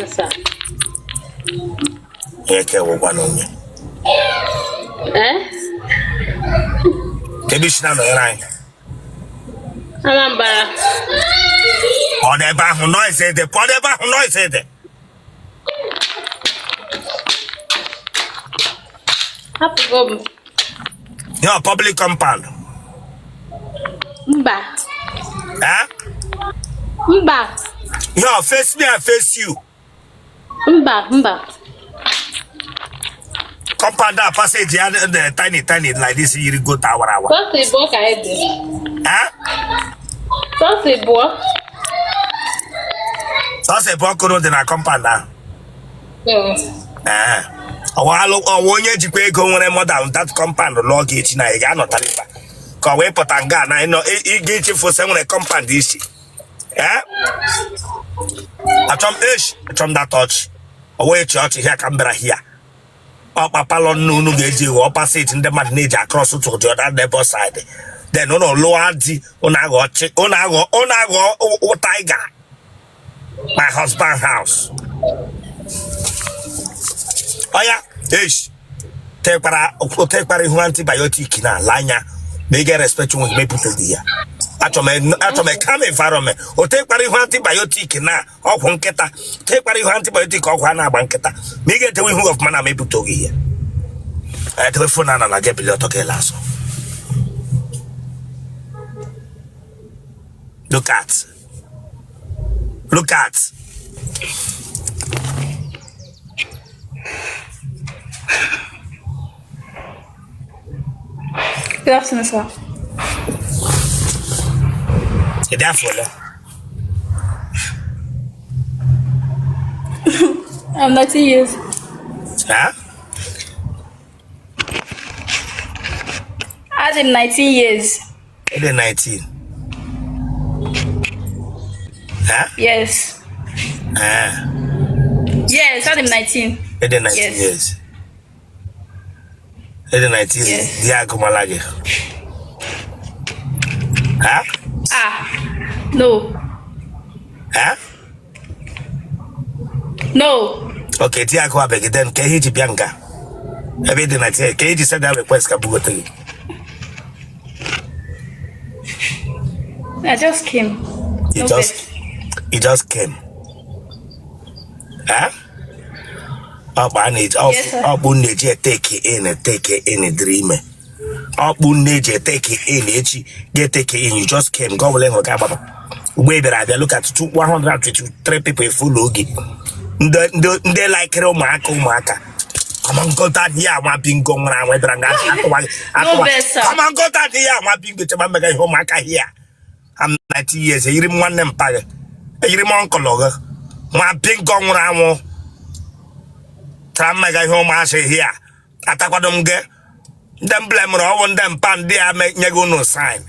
Sir. Okay, one on me. Kedishna no right. Anambra. Whatever who noise it, whatever who noise it. Happy go. Your public compound. Mba. Huh? Mba. Yo, face me, I face you. Mba. Compound that passage the tiny like this. You go to our hour. What's the book I did? Huh? What's the book? That's a book on the compound now. Onye jikwa ego nwere more than that compound log it na ga no taliba ka we potanga na no igi chifu se nwere compound isi atom that touch owe church here Canberra here papalo nunu geji wo opposite ndị mad na across to the other neighbor side then no lower di onago tiger my husband house. Oh yeah, take para antibiotic na lanya. They get respect when me put here. Atome calm environment. O take para antibiotic na o hunketa. Take para antibiotic o kwa na banketa. Me get the who of man me put here. I telephone na get bill to ke laso. Look at. Good afternoon, sir. I'm 19 years. Huh? I did 19 years. I did 19. Huh? Yes. Yes, I did 19. I did 19 years. I did 19 years. Yeah, come on, like. Huh? No. Huh? No. Okay, Tia go back then. Kehi Bianca. Every day, Kehi said that request Kabugote. I just came. You just came. Huh? Up I need up nature take it in a dream. Up nature take it in get take it in. You just came. Go let go baba. Wait there, I look at 123 people full logi. They like Maka. Come on, go that here, my being going around with Come on, go that here, my being with my home here. I'm 90 years, I didn't want them pay. I didn't want Cologa. My being going around. Tram my home, I say here. Ataquadum get them blame on them pan there, make no sign.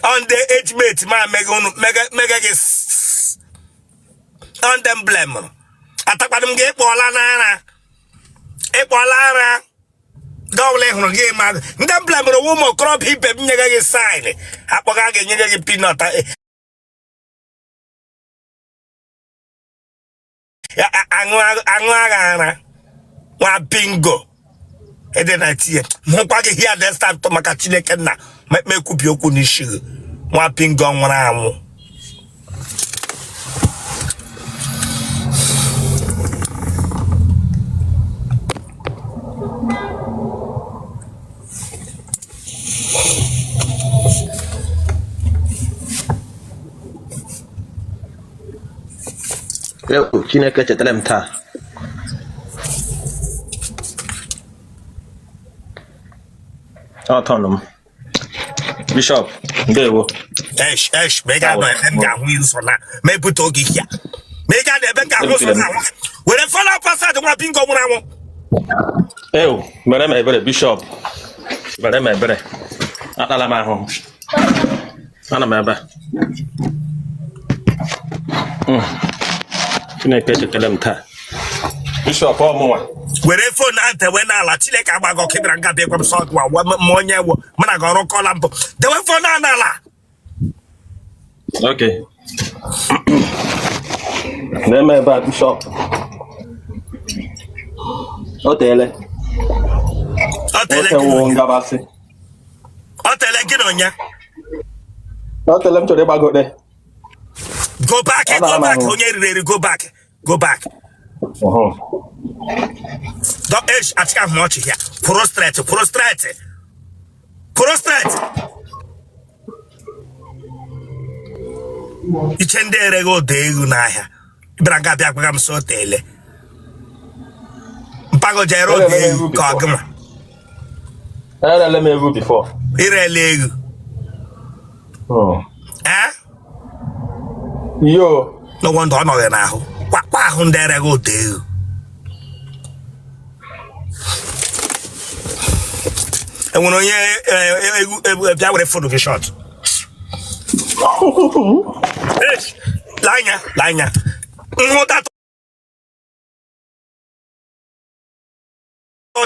On the age mate, my mega is on them blame. Ataquadum get Polana. Equalara. Go let him game, man. Them blame the woman crop hip and nigga sign. Apoga nigga peanut. Angwana. Wa bingo. And then I see it. Mopaki here, then start to make a chinekena. Make me coop your kunishi. Wa bingo on one. Yo, Chineke chetara m taa. Ọtọnụ m. Bishop, ndewo. Mega no ga hu so na. Me put ogi here. Mega de be ga hu so na. We dey follow pastor de bingo mu na wo. Mere m ebere Bishop. Mere m ebere. Atala m ahụ. Ana m ebe. Chineke chetara m taa. Bishop ọmụnwa. Were phone ante we na ala Chineke agbago kibra nga be kwam so kwa mo onye wo. Mana ga ọrụ call am. De we phone na ala. Okay. Name about Bishop. Otele. Otele Ginonya. Otele him to the bag there. Go back, go back. Go back. Don't age at how much here. Prostrate. Ichendere go degu na ya. Braga bia kwam so tele. Mpago jero degu kagma. Let me go before. Irelegu. Eh? Yo. No wonder I know na ho. Kwa hu ndere go degu. And when you bia we photo shot. Lanya.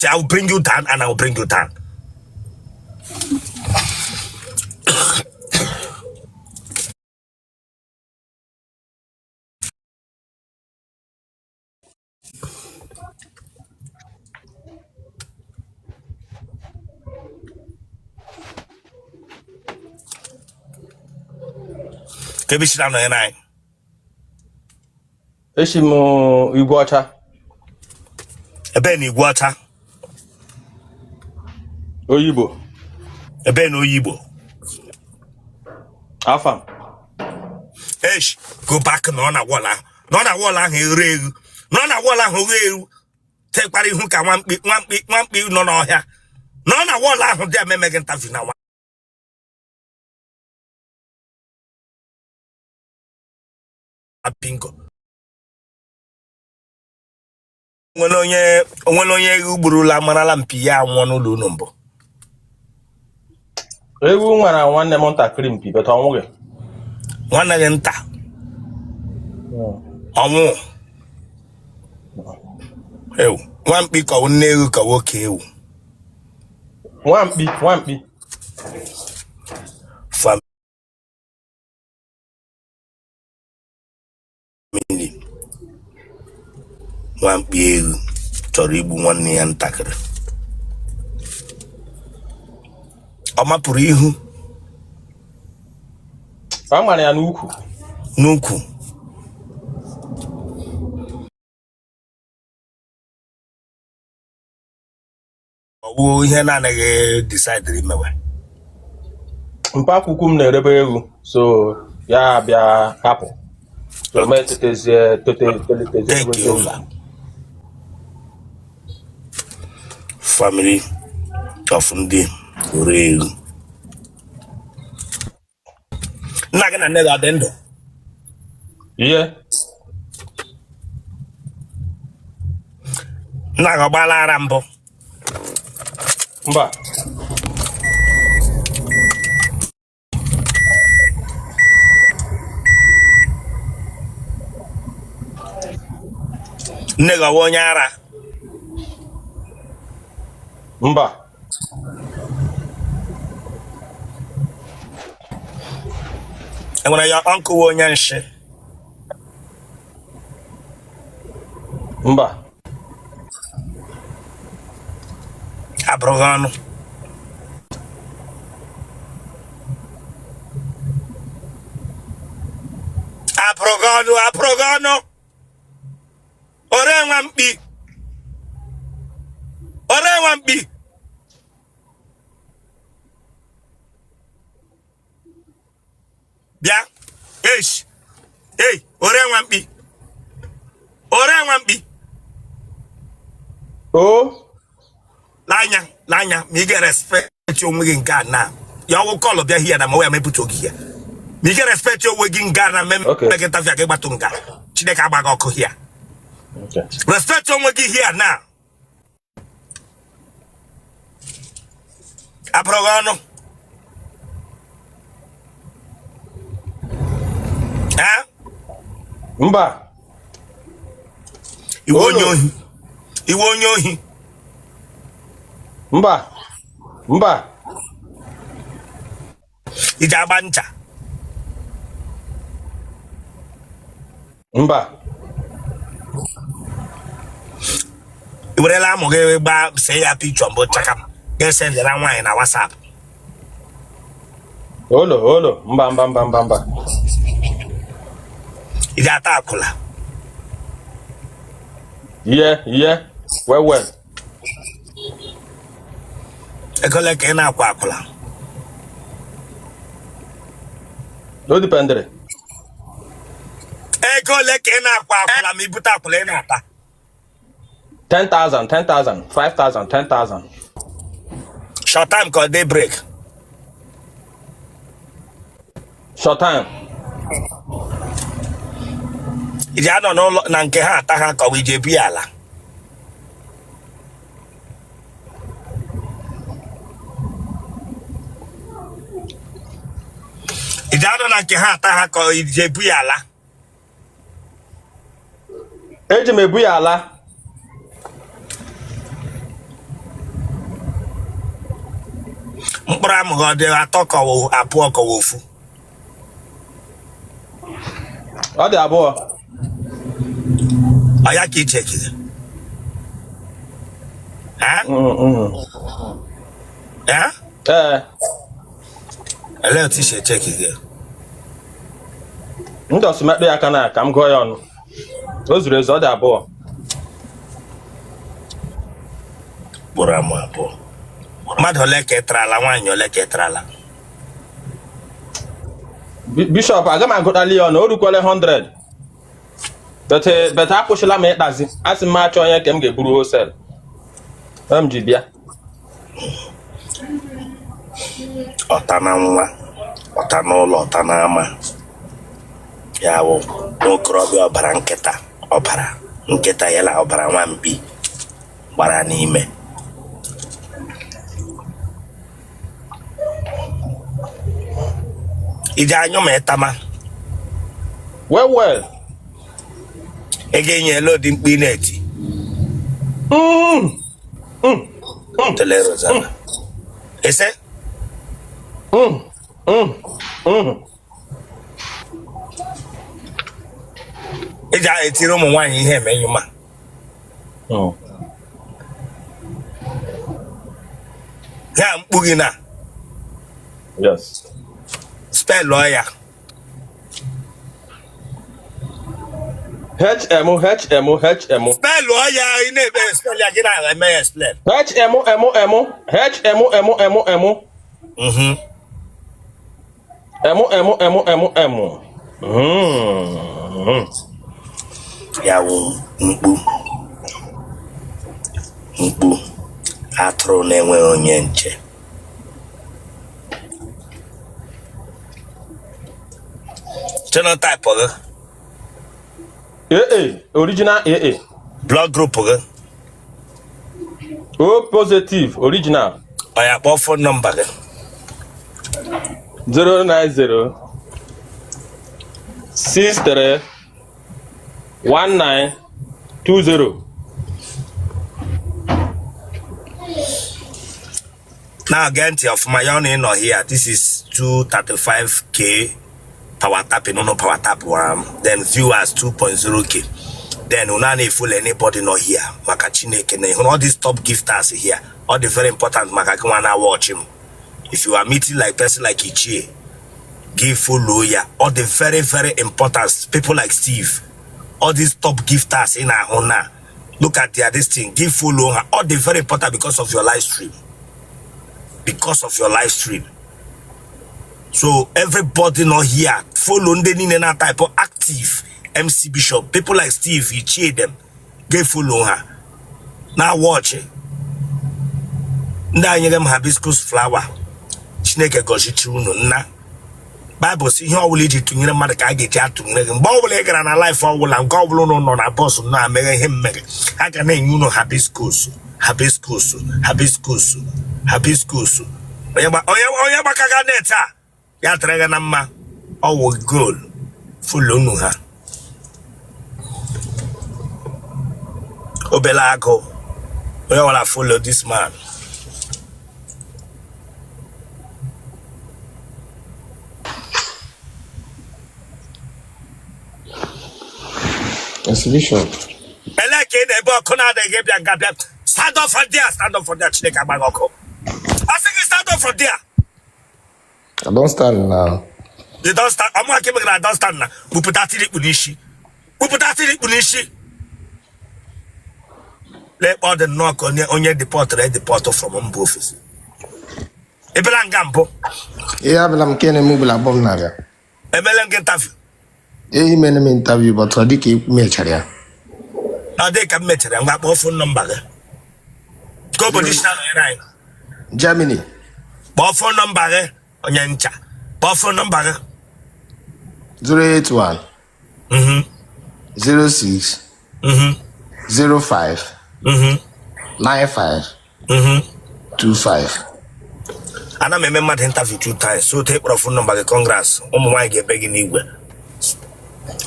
I will bring you down and I will bring you down. Kebishina no enai. Eshimo Iwota. Ebe ni Iwota. Oyibo. Ebe no Oyibo. Afam. Go back no na wala. No na wala he regu. No na wala ho regu. Take pari hu ka one pi no no hia. No na wala ho de me interview na. Pinko. Onwere onye ugburula marala mpi ya anwụ n'ụlọ unu mbụ. Ewu nwara nwanne m ntakịrị mpi beta ọnwụghị. Nwanne gị nta. Ọnwụ. Ewu, nwamkpi ka nne ewu ka nwoke ewu. Nwamkpi. Family. Nwamkpi ewu chọrọ igbu nwanne ya ntakịrị. Ọ mapụrụ ihu. Ọ mara ya n'ukwu. N'ukwu. Ọwụ ihe na-anaghị decide imewe. Mpa akwụkwọ m na-erebe ewu so ya bịa hapụ. So me tetezie. Take you over. Family of ndị Orewu. Nna gị na nne gị adị ndụ? Ihe. Nna gị ọgbala ara mbụ? Mba. Nne gị ọwụ onye ara? Mba. Enwere ya uncle onye nshi? Mba. Abụrụghị ọnụ? Abụrụghị ọnụ? Ore nwamkpi. Bịa. Ore nwamkpi. Lanya, ma ị ga-respect onwe gị nke a na. Ya ọgwụ kọlụ bịa hia na ma wee mepụta oge ya. Ma ị ga-respect onwe gị nga na mmemme gị tafịa gị gbatụ nga. Chineke agbaghị ọkụ hia. Respect onwe gị hia na. Abụrụghị ọnụ? Mba. Iwe onye ohi. Mba. Ije agba ncha. Mba. Iwerela amụ gị gba see ya picture mbụ chaka ga-esendịra nwaanyị na WhatsApp. Olo. Mba. Ị ga-ata akwụla. Yeah. Well. Ego ole ka ị na-akwa akwụla? No dependere. Ego ole ka ị na-akwa akwụla ma ibute akwụla ị na-ata? 10,000, 5,000, 10,000. Short time ka day break. Short time. Ị ji anọ n'ụlọ na nke ha ata ha ka ọ bụ ije bi ala. Ị ji anọ na nke ha ata ha ka ọ ije bi ala. Eji m ebu ya ala. Mkpụrụ amụ gị ọ dị atọ ka abụọ ka ofu? Ọ dị abụọ. Ọ ya ka ị chekiri? Ele otu isi echeki gị? Ndị ọsụ mekpe ya aka na ka m gụọ ya ọnụ. O zuru ezu, ọ dị abụọ. Mkpụrụ amụ abụọ. Mmadụ ole ka ị tarala, nwaanyị ole ka ị tarala? Bishop, aga m agụtali ya ọnụ, o rukwele 100. Bete akwụsịla m ịkpazi. Asị m achọ onye ka m ga-eburu hostel. M ji bịa. Ọta na nwa, ọta n'ụlọ, ọta n'ama. Ya bụ nwokorobịa ọbara nkịta, ọbara nkịta yala ọbara nwampi gbara n'ime. Ije anyụ ma ịtama. Well. Ị ga-enye elo dị mkpi na-eti. Otele Rozana. Ese? Ị ga etiri ụmụ nwaanyị ihe emenyu ma. Ya mkpu gị na. Yes. Spell ya. HM. Spell ya, ị na-ebe spell ya gị na eme ya spell. HM. Ya wụ mkpu atụrụ na-enwe onye nche. Genotype gị? AA, original AA. Blood group gị? O positive, original. Ọ ya kpọọ phone number gị? 090 63 1920. Now get ọfụma ya ọ na ịnọ here. This is 235k power tap, no power tap. Then viewers 2.0k. Then we not full anybody not here. Maka Chineke na all these top gifters here. All the very important maka wanna watch him. If you are meeting like person like Ichie, give follow ya. All the very, very important people like Steve. All these top gifters in our honor. Look at their this thing. Give follow her. All the very important because of your live stream. Because of your live stream. So everybody not here. Follow the type of active MC Bishop. People like Steve, he cheer them. Give follow her. Now watch it. Now you them hibiscus flower. Chineke goshi chuno na. Bible see here will lead you to your mother can get out to Megan. Bobble and a life for will and gobble on a boss now make him make it. I can name you know hibiscus. Oyaba kaganeta. Ya trega nama. Oh goal. Full onu ha. Obelago. Oya wala follow this man. Exhibition. Eleke in a book, stand up from there, Chineka Bagoko. I think you stand up from there. I don't stand now. They don't stand. I'm not giving I don't stand now. We put that in Unishi. Let all the knock on your deporter from Umbu office. Ebelang Gambo. Yeah, but I'm getting a mobile album now. Ebelang interview. Yeah, made an interview, but I did keep me a chair. Now they can meet and got phone number. Go position line. Germany. Phone number on your chat. Phone number 081 06 05 95 25. And I remember the interview 2 times. So take your phone number. Congrats. My get begging Igbo.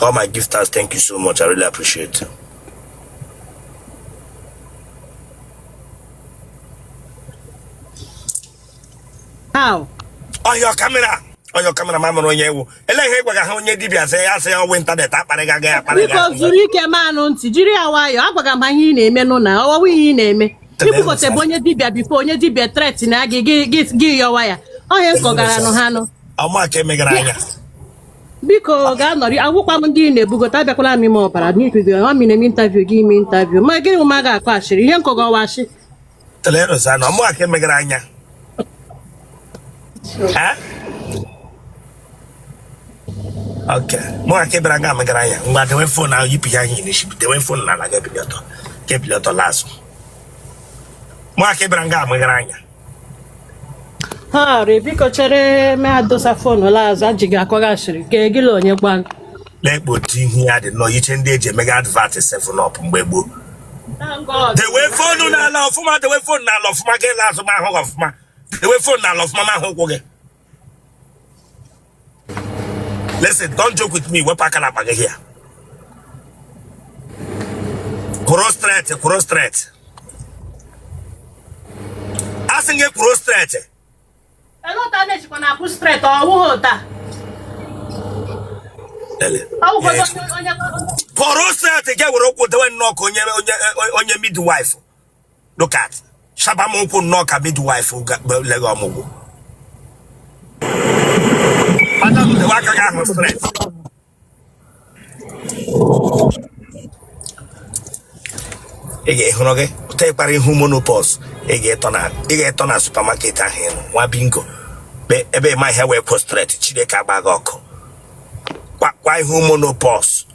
All my gifters, thank you so much. I really appreciate it. How? On your camera, mama, on you. Because Zurike man on Nigeria, why? Abagamahine, Menona, or we name it. People got a bonnet dibia before you did be a threat in Aggie, give your wire. I am Kogarano Hano. How much can make a Because I will come in the Bugota Bacolami more, but I need to do a minute interview, give me interview. My girl Maga Quash, Yanko Gawashi. The letters are no more can make a huh? Okay. More Kebranga Magaraya. But the way for now, you behind the way for now, like a piloto. Kepiloto last. More Kebranga Magaraya. Ha, Rebico Chere, me had those a phone, Laz, Ajiga Kogashi, Gagilo, and your one. Let but he had no you change the mega advantage 7 up in Webu. The way for no love for my the way for now of my girl as my hog of my the way for now of Mama Hogan. Listen, don't joke with me. We're packing up here. Cross threat. Asking a cross threat. I don't know when I put straight or water. Cross threat again with the one knock on your midwife. Look at Shabamoku knock a midwife who got Legomo. Madam, the Waka was stress. Okay, take part in humour post. Get on a supermarket and him. One bingo. Ebe my hair will post threat. Chideka bagoko. Why humour post?